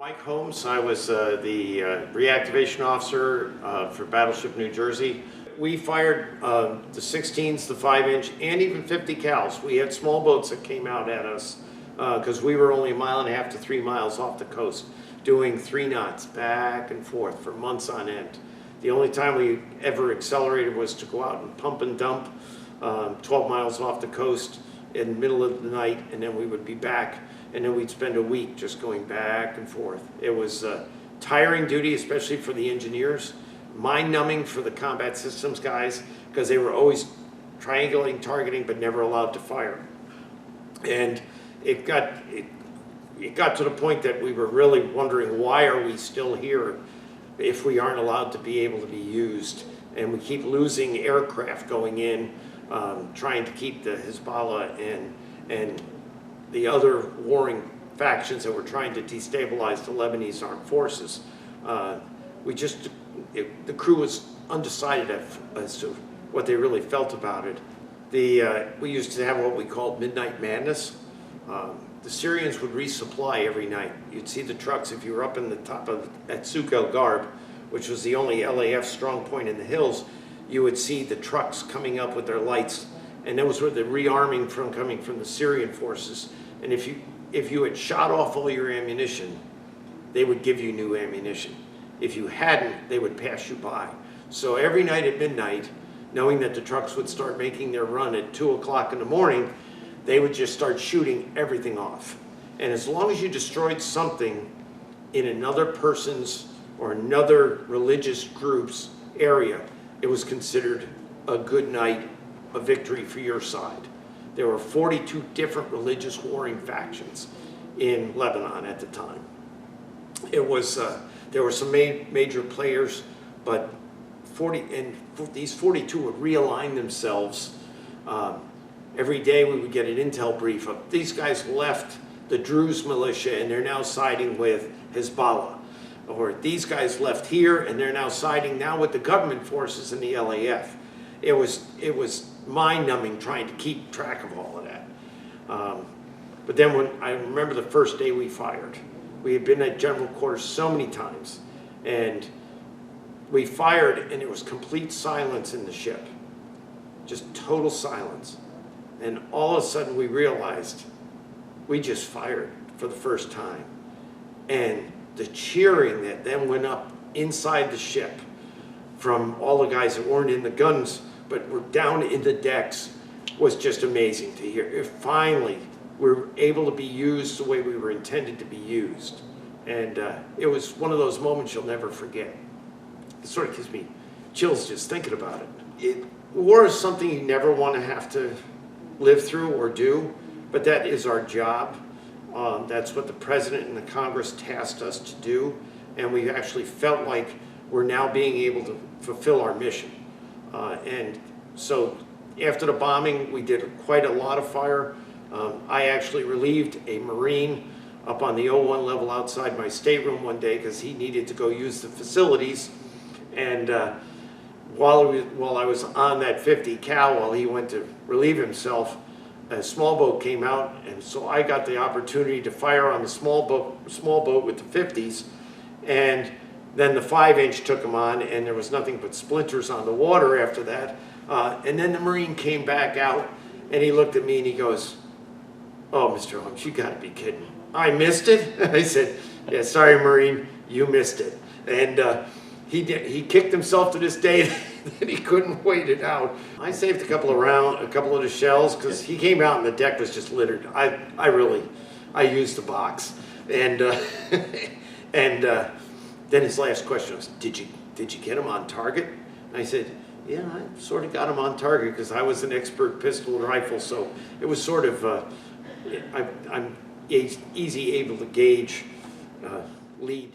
Mike Holmes, I was the reactivation officer for Battleship New Jersey. We fired the 16s, the 5-inch, and even 50 cals. We had small boats that came out at us because we were only 1.5 to 3 miles off the coast, doing 3 knots back and forth for months on end. The only time we ever accelerated was to go out and pump and dump 12 miles off the coast in the middle of the night, and then we would be back, and then we'd spend a week just going back and forth. It was tiring duty, especially for the engineers, mind-numbing for the combat systems guys, because they were always triangulating, targeting, but never allowed to fire. And it got to the point that we were really wondering, why are we still here if we aren't allowed to be able to be used? And we keep losing aircraft going in, trying to keep the Hezbollah and the other warring factions that were trying to destabilize the Lebanese armed forces. The crew was undecided as to what they really felt about it. We used to have what we called midnight madness. The Syrians would resupply every night. You'd see the trucks, if you were up in the top of at Souk El Garb, which was the only LAF strong point in the hills, you would see the trucks coming up with their lights, and those were the rearming coming from the Syrian forces. And if you had shot off all your ammunition, they would give you new ammunition. If you hadn't, they would pass you by. So every night at midnight, knowing that the trucks would start making their run at 2 o'clock in the morning, they would just start shooting everything off. And as long as you destroyed something in another person's or another religious group's area, it was considered a good night, a victory for your side. There were 42 different religious warring factions in Lebanon at the time. It was, there were some major players, but these 42 would realign themselves. Every day we would get an intel brief of these guys left the Druze militia and they're now siding with Hezbollah. Or these guys left here and they're now siding with the government forces in the LAF. It was mind-numbing trying to keep track of all of that. But then when I remember the first day we fired, we had been at general quarters so many times, and we fired and it was complete silence in the ship. Just total silence. And all of a sudden we realized we just fired for the first time. And the cheering that then went up inside the ship from all the guys that weren't in the guns but were down in the decks was just amazing to hear. Finally, we were able to be used the way we were intended to be used. And it was one of those moments you'll never forget. It sort of gives me chills just thinking about it. War is something you never want to have to live through or do, but that is our job. That's what the President and the Congress tasked us to do, and we actually felt like we're now being able to fulfill our mission. And so after the bombing, we did quite a lot of fire. I actually relieved a Marine up on the O1 level outside my stateroom one day because he needed to go use the facilities. And while I was on that 50 cal, while he went to relieve himself, a small boat came out, and so I got the opportunity to fire on the small boat with the 50s, and then the 5-inch took him on, and there was nothing but splinters on the water after that. And then the Marine came back out, and he looked at me and he goes, "Oh, Mr. Holmes, you gotta be kidding. I missed it?" I said, "Yeah, sorry, Marine, you missed it." And he kicked himself to this day that he couldn't wait it out. I saved a couple of the shells because he came out and the deck was just littered. I used the box. And then his last question was, did you get him on target? And I said, yeah, I sort of got him on target because I was an expert pistol and rifle, so it was sort of, I'm easy able to gauge lead.